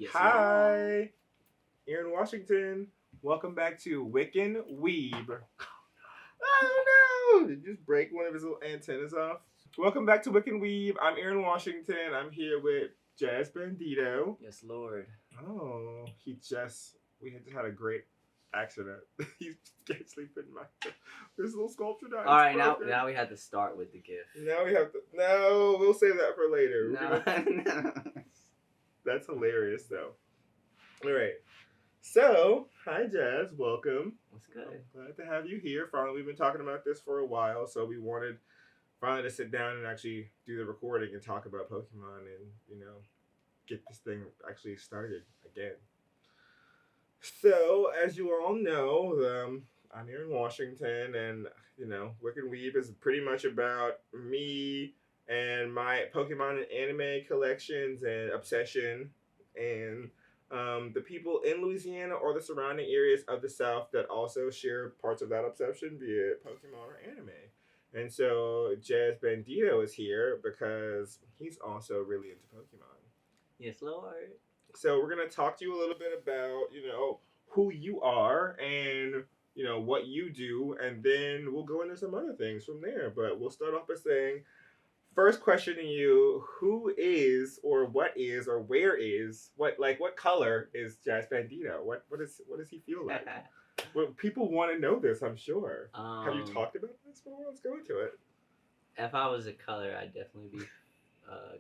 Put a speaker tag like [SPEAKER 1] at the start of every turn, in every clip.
[SPEAKER 1] Yes,
[SPEAKER 2] Hi, Aaron Washington. Welcome back to Wiccan Weeb. Oh no! Did you just break one of his little antennas off? Welcome back to Wiccan Weeb. I'm Aaron Washington. I'm here with Jazz Bandito.
[SPEAKER 1] Yes, Lord.
[SPEAKER 2] Oh, we had just had a great accident. He's actually putting this little sculpture down.
[SPEAKER 1] All right, now we have to start with the gift.
[SPEAKER 2] Now we have to. No, we'll save that for later.
[SPEAKER 1] No.
[SPEAKER 2] That's hilarious, though. All right. So, hi, Jazz. Welcome.
[SPEAKER 1] What's good?
[SPEAKER 2] I'm glad to have you here. Finally, we've been talking about this for a while, so we wanted finally to sit down and actually do the recording and talk about Pokemon and, get this thing actually started again. So, as you all know, I'm here in Washington, and, Wiccan Weeb is pretty much about me and my Pokemon and anime collections and obsession, and the people in Louisiana or the surrounding areas of the South that also share parts of that obsession, be it Pokemon or anime. And so Jazz Bandito is here because he's also really into Pokemon.
[SPEAKER 1] Yes, Lord.
[SPEAKER 2] So we're going to talk to you a little bit about, who you are and, what you do, and then we'll go into some other things from there. But we'll start off by saying, first question to you: who is, or what is, or where is, what color is Jazz Bandito? What does he feel like? Well, people want to know this, I'm sure. Have you talked about this before? Let's go into it.
[SPEAKER 1] If I was a color, I'd definitely be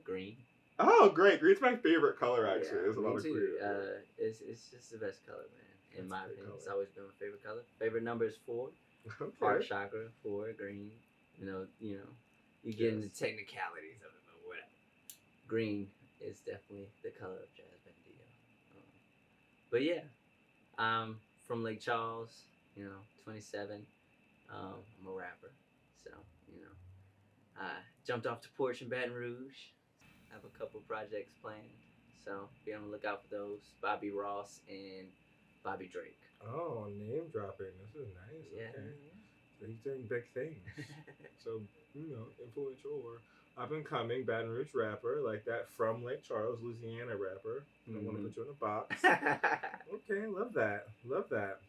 [SPEAKER 1] green.
[SPEAKER 2] Oh, great! Green's my favorite color. Actually, there's a lot of
[SPEAKER 1] too.
[SPEAKER 2] green.
[SPEAKER 1] It's just the best color, man. In my opinion,
[SPEAKER 2] color.
[SPEAKER 1] it's always been my favorite color. Favorite number is 4.
[SPEAKER 2] Okay.
[SPEAKER 1] Heart chakra 4, green. You get into technicalities of it, but whatever. Green is definitely the color of Jazz Bandito. But yeah, I'm from Lake Charles, 27. I'm a rapper. So, I jumped off the porch in Baton Rouge. I have a couple projects planned. So be on the lookout for those. Bobby Ross and Bobby Drake.
[SPEAKER 2] Oh, name dropping. This is nice.
[SPEAKER 1] Yeah.
[SPEAKER 2] Okay. So he's doing big things. So, influential or up and coming Baton Rouge rapper, like that from Lake Charles, Louisiana rapper. I don't want to put you in a box. Okay, love that. Love that.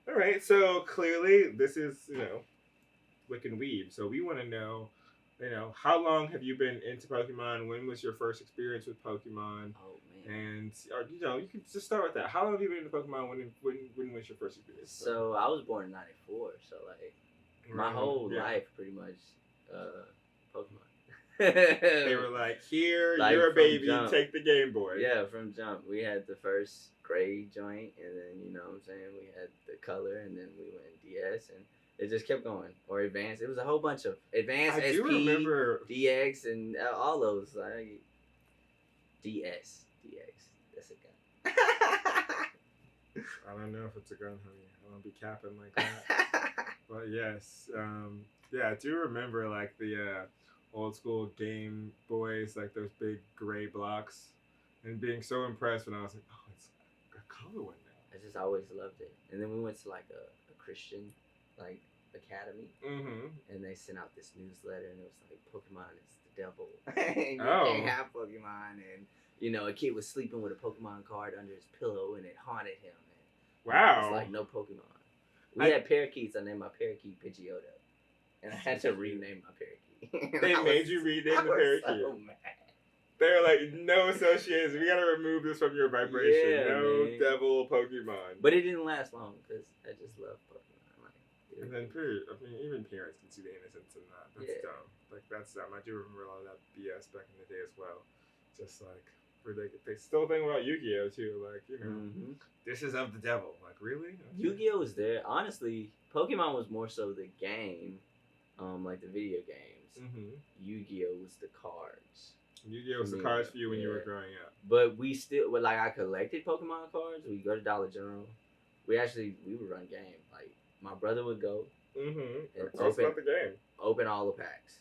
[SPEAKER 2] All right, so clearly this is, Wiccan Weeb. So we want to know, how long have you been into Pokemon? When was your first experience with Pokemon?
[SPEAKER 1] Oh, man.
[SPEAKER 2] And, you can just start with that. How long have you been into Pokemon? When was your first experience?
[SPEAKER 1] So I was born in 94, so like my whole life pretty much Pokemon.
[SPEAKER 2] They were like, here, like, you're a baby, jump. Take the Game Boy.
[SPEAKER 1] Yeah, from jump. We had the first gray joint, and then, we had the color, and then we went DS, and it just kept going. Or Advanced. It was a whole bunch of Advanced,
[SPEAKER 2] I
[SPEAKER 1] SP,
[SPEAKER 2] do remember
[SPEAKER 1] DX, and all those. Like, DS. That's a gun.
[SPEAKER 2] I don't know if it's a gun, honey. I don't be capping like that. But yes, I do remember like the old school Game Boys, like those big gray blocks, and being so impressed when I was like, oh, it's a color one now.
[SPEAKER 1] I just always loved it. And then we went to like a Christian like academy, and they sent out this newsletter, and it was like, Pokemon is the devil. And you can't have Pokemon, and a kid was sleeping with a Pokemon card under his pillow, and it haunted him. And,
[SPEAKER 2] wow.
[SPEAKER 1] It was like, no Pokemon. We had parakeets. I named my parakeet Pidgeotto, and I had to rename my parakeet.
[SPEAKER 2] They made you rename the parakeet.
[SPEAKER 1] So mad.
[SPEAKER 2] They're like, no associations. We gotta remove this from your vibration.
[SPEAKER 1] Yeah,
[SPEAKER 2] no
[SPEAKER 1] man.
[SPEAKER 2] Devil Pokemon.
[SPEAKER 1] But it didn't last long because I just love Pokemon. Like,
[SPEAKER 2] and then, even parents can see the innocence in that. That's dumb. Like, that's dumb. I do remember a lot of that BS back in the day as well. Just like, they still think about Yu-Gi-Oh too. Like, this is of the devil. Like, really? Okay.
[SPEAKER 1] Yu-Gi-Oh was there. Honestly, Pokemon was more so the game, like the video games. Yu-Gi-Oh was the cards.
[SPEAKER 2] Yu-Gi-Oh was the cards for you when you were growing up.
[SPEAKER 1] But we still, I collected Pokemon cards. We go to Dollar General. We would run game. Like, my brother would go and
[SPEAKER 2] Tell us about the game.
[SPEAKER 1] Open all the packs.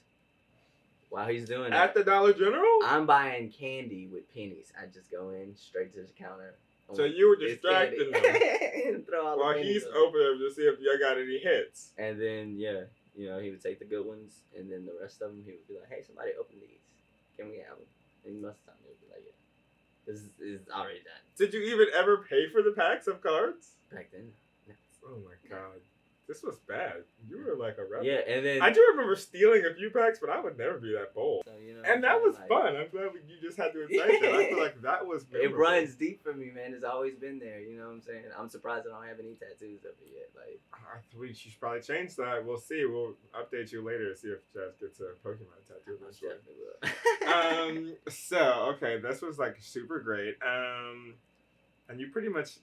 [SPEAKER 1] While he's doing
[SPEAKER 2] at the Dollar General,
[SPEAKER 1] I'm buying candy with pennies. I just go in straight to the counter.
[SPEAKER 2] So you were distracting them
[SPEAKER 1] and throw all
[SPEAKER 2] while
[SPEAKER 1] the
[SPEAKER 2] he's opening them to see if y'all got any hits.
[SPEAKER 1] And then he would take the good ones, and then the rest of them he would be like, "Hey, somebody open these. Can we have them?" And most of the time he would be like, "Yeah." It's already done.
[SPEAKER 2] Did you even ever pay for the packs of cards?
[SPEAKER 1] Back then. No.
[SPEAKER 2] Oh my god. This was bad. You were like a rebel.
[SPEAKER 1] Yeah, and then
[SPEAKER 2] I do remember stealing a few packs, but I would never be that bold.
[SPEAKER 1] So,
[SPEAKER 2] And that was
[SPEAKER 1] like,
[SPEAKER 2] fun. I'm glad you just had to incite that. I feel like that was memorable.
[SPEAKER 1] It runs deep for me, man. It's always been there. You know what I'm saying? I'm surprised I don't have any tattoos of it yet. Like,
[SPEAKER 2] We should probably change that. We'll see. We'll update you later to see if Jazz gets a Pokemon tattoo.
[SPEAKER 1] I definitely will.
[SPEAKER 2] So okay, this was like super great. And you pretty much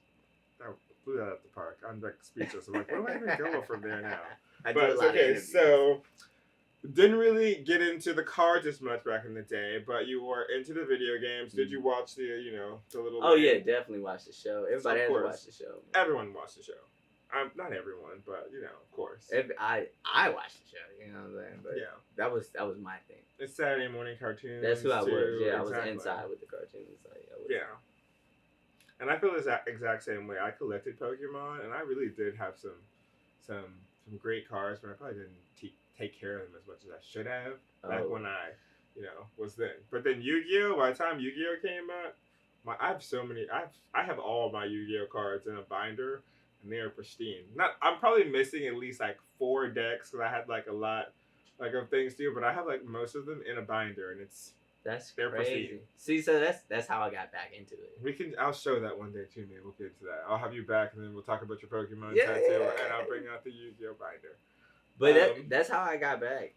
[SPEAKER 2] blew that out the park. I'm like speechless. I'm like, where do I even go from there now? So didn't really get into the cards as much back in the day, but you were into the video games. Did you watch the the little?
[SPEAKER 1] Oh yeah, definitely watched the show. Everybody has to watch the show. Man.
[SPEAKER 2] Everyone watched the show. Not everyone, but of course.
[SPEAKER 1] I watched the show. You know what I'm saying? But
[SPEAKER 2] yeah,
[SPEAKER 1] that was my thing.
[SPEAKER 2] It's Saturday morning cartoons.
[SPEAKER 1] That's who I was. Yeah,
[SPEAKER 2] exactly.
[SPEAKER 1] I was inside with the cartoons. Like,
[SPEAKER 2] yeah. And I feel the exact same way. I collected Pokemon, and I really did have some great cards, but I probably didn't take care of them as much as I should have back when I, was then. But then Yu-Gi-Oh! By the time Yu-Gi-Oh! Came out, I have so many. I have all my Yu-Gi-Oh! Cards in a binder, and they are pristine. I'm probably missing at least like 4 decks because I had like a lot of things too, but I have like most of them in a binder, and they're
[SPEAKER 1] crazy.
[SPEAKER 2] pristine.
[SPEAKER 1] See, so that's how I got back into it.
[SPEAKER 2] I'll show that one day too, man. We'll get into that. I'll have you back, and then we'll talk about your Pokemon tattoo, and I'll bring out the Yu-Gi-Oh! Binder.
[SPEAKER 1] But that's how I got back,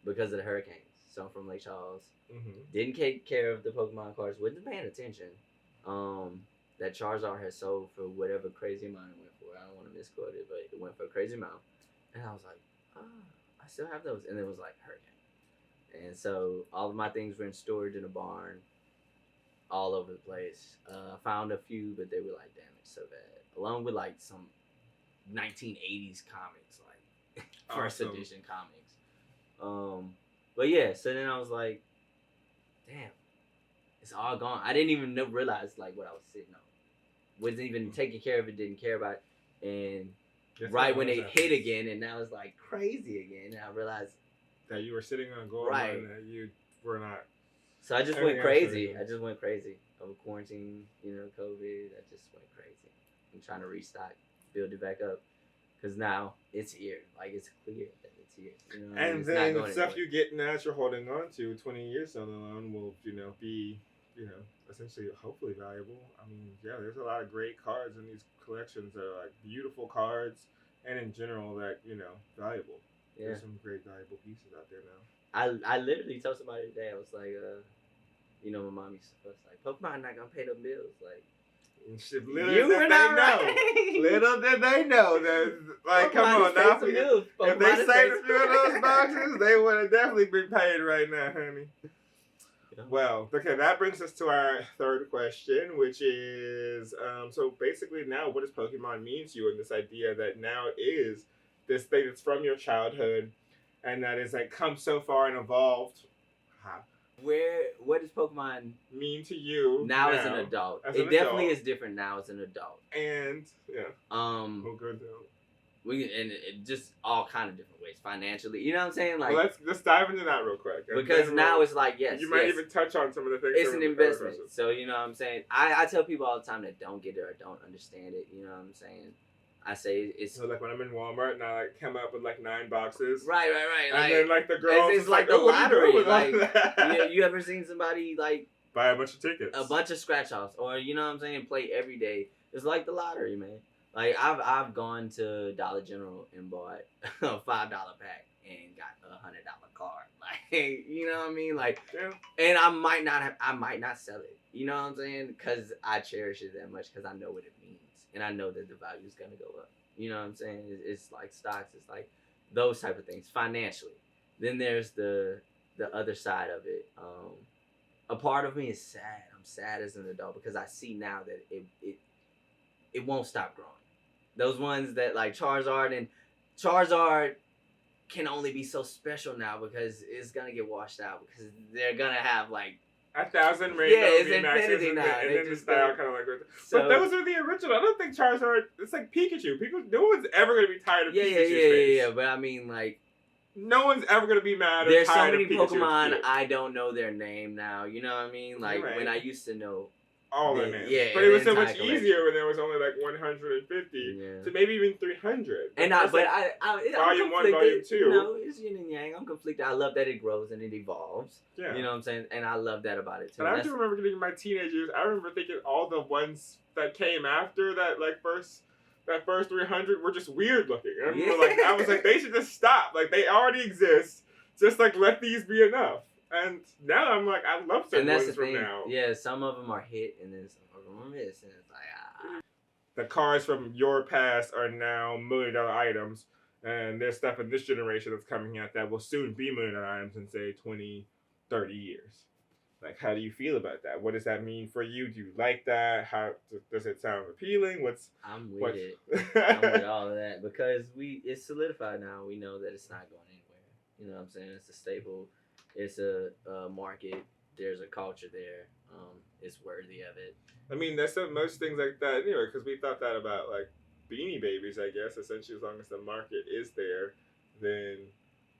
[SPEAKER 1] because of the hurricanes. So I'm from Lake Charles.
[SPEAKER 2] Mm-hmm.
[SPEAKER 1] Didn't take care of the Pokemon cards. Wasn't paying attention. That Charizard had sold for whatever crazy amount it went for. I don't want to misquote it, but it went for a crazy amount. And I was like, I still have those. And it was like hurricane. And so all of my things were in storage in a barn, all over the place. I found a few, but they were like damaged so bad. Along with like some 1980s comics, like first edition comics. But yeah, so then I was like, damn, it's all gone. I didn't even realize like what I was sitting on. Wasn't even taking care of it, didn't care about it. And right when it hit again, and now it's like crazy again, and I realized
[SPEAKER 2] that you were sitting on gold, right? And that you were not.
[SPEAKER 1] So I just went crazy. I just went crazy over quarantine, COVID. I just went crazy. I'm trying to restock, build it back up, because now it's here. Like it's clear that it's here.
[SPEAKER 2] And then the stuff you get now that you're holding on to 20 years down the line will, be, essentially hopefully valuable. I mean, yeah, there's a lot of great cards in these collections that are like beautiful cards, and in general that valuable. Yeah. There's some great valuable pieces out there now.
[SPEAKER 1] I literally told somebody today, I was like, my mom used to fuss like, Pokemon not gonna pay the bills. Like,
[SPEAKER 2] little did they know that, like,
[SPEAKER 1] Pokemon
[SPEAKER 2] come on now. If they saved a few of those boxes, they would have definitely been paid right now, honey. Yeah. Well, okay, that brings us to our third question, which is, so basically now, what does Pokemon mean to you? And this idea that now is this thing that's from your childhood, and that is like come so far and evolved.
[SPEAKER 1] What does Pokemon
[SPEAKER 2] mean to you
[SPEAKER 1] now as an adult? It definitely is different now as an adult.
[SPEAKER 2] And we'll go down.
[SPEAKER 1] It just all kind of different ways financially. You know what I'm saying? Like,
[SPEAKER 2] well, let's dive into that real quick.
[SPEAKER 1] Because now it's like
[SPEAKER 2] you might even touch on some of the things.
[SPEAKER 1] It's an investment. So you know what I'm saying. I tell people all the time that don't get it or don't understand it. You know what I'm saying. I say it's
[SPEAKER 2] like when I'm in Walmart and I like come up with like 9 boxes.
[SPEAKER 1] Right.
[SPEAKER 2] And then like the girls,
[SPEAKER 1] it's like the lottery. Like you ever seen somebody like
[SPEAKER 2] buy a bunch of tickets,
[SPEAKER 1] a bunch of scratch offs, or you know what I'm saying, play every day? It's like the lottery, man. Like I've gone to Dollar General and bought a $5 pack and got a $100 card. Like you know what I mean? Like, and I might not sell it. You know what I'm saying? Because I cherish it that much because I know what it means. And I know that the value is going to go up. You know what I'm saying? It's like stocks. It's like those type of things financially. Then there's the other side of it. A part of me is sad. I'm sad as an adult because I see now that it won't stop growing. Those ones that like Charizard can only be so special now because it's going to get washed out because they're going to have like
[SPEAKER 2] 1,000 rainbow
[SPEAKER 1] it's infinity now.
[SPEAKER 2] And then the style kind of like. But those are the original. I don't think Charizard. It's like Pikachu. No one's ever gonna be tired of Pikachu's face.
[SPEAKER 1] Yeah. But I mean, like,
[SPEAKER 2] no one's ever gonna be mad.
[SPEAKER 1] There's so
[SPEAKER 2] tired
[SPEAKER 1] many
[SPEAKER 2] of Pikachu
[SPEAKER 1] Pokemon
[SPEAKER 2] cute.
[SPEAKER 1] I don't know their name now. You know what I mean? Like
[SPEAKER 2] Right.
[SPEAKER 1] when I used to know
[SPEAKER 2] all the names.
[SPEAKER 1] Yeah,
[SPEAKER 2] but it was so
[SPEAKER 1] entire
[SPEAKER 2] much
[SPEAKER 1] collection.
[SPEAKER 2] easier when there was only like 150
[SPEAKER 1] Yeah.
[SPEAKER 2] to maybe even 300.
[SPEAKER 1] And
[SPEAKER 2] I'm
[SPEAKER 1] volume
[SPEAKER 2] 1, volume 2.
[SPEAKER 1] You know, it's yin and yang. I'm conflicted. I love that it grows and it evolves.
[SPEAKER 2] Yeah.
[SPEAKER 1] You know what I'm saying? And I love that about it too.
[SPEAKER 2] And I do remember getting in my teenage years. I remember thinking all the ones that came after that, like that first 300 were just weird looking. I remember, I was like, they should just stop. Like, they already exist. Just like let these be enough. And now I'm like, I love certain ones from now.
[SPEAKER 1] Yeah, some of them are hit, and then some of them are miss, and it's like
[SPEAKER 2] The cars from your past are now $1 million items, and there's stuff in this generation that's coming out that will soon be $1 million items in say 20, 30 years. Like, how do you feel about that? What does that mean for you? Do you like that? How does it sound appealing?
[SPEAKER 1] I'm with it. I'm with all of that because it's solidified now. We know that it's not going anywhere. You know what I'm saying? It's a staple. It's a market. There's a culture there. It's worthy of it.
[SPEAKER 2] I mean, there's most things like that anyway, because we thought that about like Beanie Babies, I guess. Essentially, as long as the market is there, then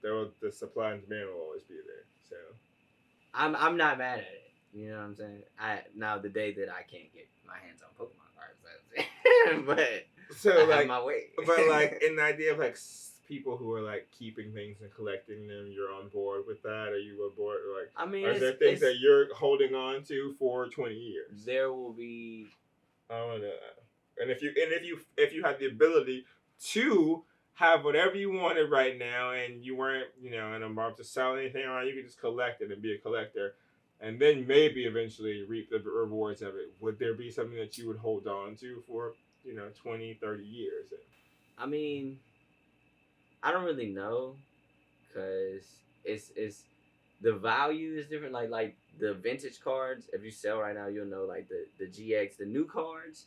[SPEAKER 2] the supply and demand will always be there. So,
[SPEAKER 1] I'm not mad at it. You know what I'm saying? Now the day that I can't get my hands on Pokemon cards, that's it. But
[SPEAKER 2] so
[SPEAKER 1] I have my way.
[SPEAKER 2] But like in the idea of like people who are like keeping things and collecting them, you're on board with that? Are you on board? Like,
[SPEAKER 1] I mean,
[SPEAKER 2] are there things that you're holding on to for 20 years?
[SPEAKER 1] There will be.
[SPEAKER 2] I don't know. And if you had the ability to have whatever you wanted right now, and you weren't, in a market to sell anything around, you could just collect it and be a collector, and then maybe eventually reap the rewards of it. Would there be something that you would hold on to for 20, 30 years?
[SPEAKER 1] I mean, I don't really know, cause it's the value is different. Like the vintage cards, if you sell right now, you'll know like the GX, the new cards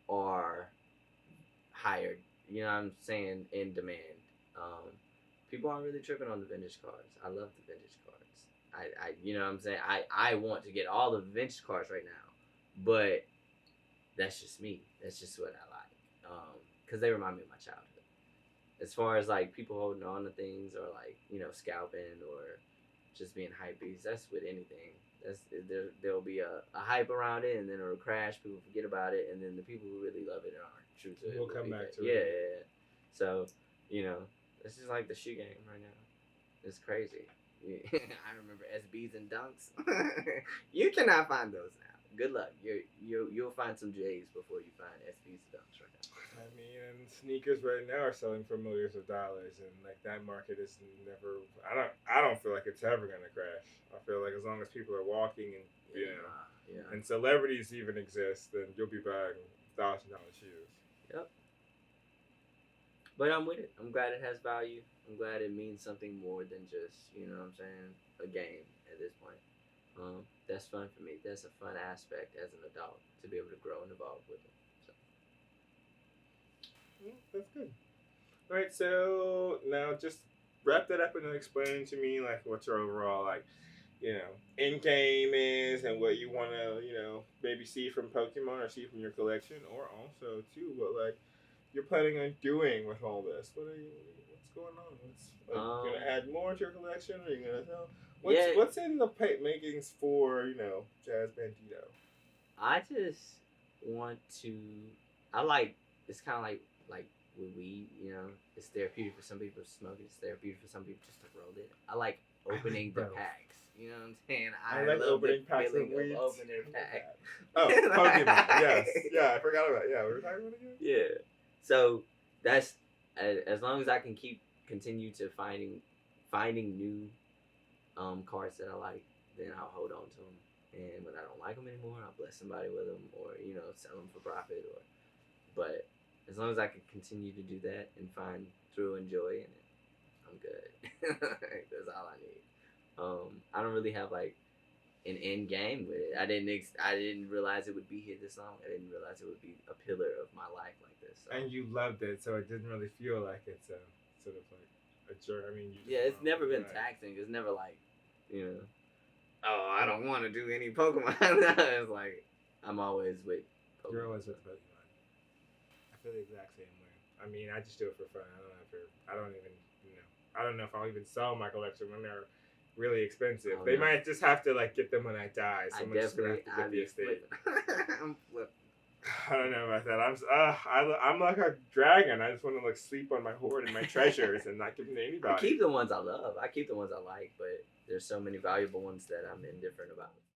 [SPEAKER 1] are higher. You know what I'm saying, in demand. People aren't really tripping on the vintage cards. I love the vintage cards. I you know what I'm saying. I want to get all the vintage cards right now, but that's just me. That's just what I like. Cause they remind me of my childhood. As far as like people holding on to things or like scalping or just being hype beasts, that's with anything. There'll be a hype around it and then it'll crash. People forget about it, and then the people who really love it and aren't true to it.
[SPEAKER 2] We'll come back to
[SPEAKER 1] it. Yeah. So it's just like the shoe game right now. It's crazy. I remember SBs and dunks. You cannot find those now. Good luck. You'll find some J's before you find SBs and dunks right now.
[SPEAKER 2] I mean, and sneakers right now are selling for millions of dollars, and like that market is never. I don't feel like it's ever gonna crash. I feel like as long as people are walking and and celebrities even exist, then you'll be buying $1,000 shoes.
[SPEAKER 1] Yep. But I'm with it. I'm glad it has value. I'm glad it means something more than just a game at this point. That's fun for me. That's a fun aspect as an adult to be able to grow and evolve with it.
[SPEAKER 2] Yeah, that's good. All right, so now just wrap that up and then explain to me like what your overall end game is and what you want to maybe see from Pokemon or see from your collection, or also too what like you're planning on doing with all this. What's going on? You gonna add more to your collection? Or are you gonna tell? What's in the makings for Jazz Bandito?
[SPEAKER 1] I just want to. It's kind of like with weed, it's therapeutic for some people to smoke it. It's therapeutic for some people just to roll it. I like opening the packs. You know what I'm saying?
[SPEAKER 2] I like
[SPEAKER 1] love
[SPEAKER 2] opening
[SPEAKER 1] the
[SPEAKER 2] packs of
[SPEAKER 1] feeling
[SPEAKER 2] weed.
[SPEAKER 1] of opening a pack.
[SPEAKER 2] Oh, Pokemon. Yes. Yeah, I forgot about it. Yeah, we were talking about it again?
[SPEAKER 1] Yeah. So that's as long as I can continue to finding new cards that I like, then I'll hold on to them. And when I don't like them anymore, I'll bless somebody with them, or sell them for profit. But as long as I can continue to do that and find thrill and joy in it, I'm good. That's all I need. I don't really have like an end game with it. I didn't realize it would be here this long. I didn't realize it would be a pillar of my life like this. So.
[SPEAKER 2] And you loved it, so it didn't really feel like it's a sort of like a journey. I mean,
[SPEAKER 1] it's never been taxing. It's never like, oh, I don't want to do any Pokemon. It's like I'm always with Pokemon.
[SPEAKER 2] You're always with Pokemon. I feel the exact same way. I mean, I just do it for fun. I don't even I don't know if I'll even sell my collection when they're really expensive.
[SPEAKER 1] Oh,
[SPEAKER 2] They
[SPEAKER 1] no.
[SPEAKER 2] might just have to like get them when I die.
[SPEAKER 1] I
[SPEAKER 2] Someone's just gonna have
[SPEAKER 1] definitely,
[SPEAKER 2] to get the estate.
[SPEAKER 1] I'm flipping.
[SPEAKER 2] I don't know about that. I'm like a dragon. I just want to like sleep on my hoard and my treasures and not give them to
[SPEAKER 1] I
[SPEAKER 2] anybody.
[SPEAKER 1] keep the ones I love. I keep the ones I like, but there's so many valuable ones that I'm indifferent about.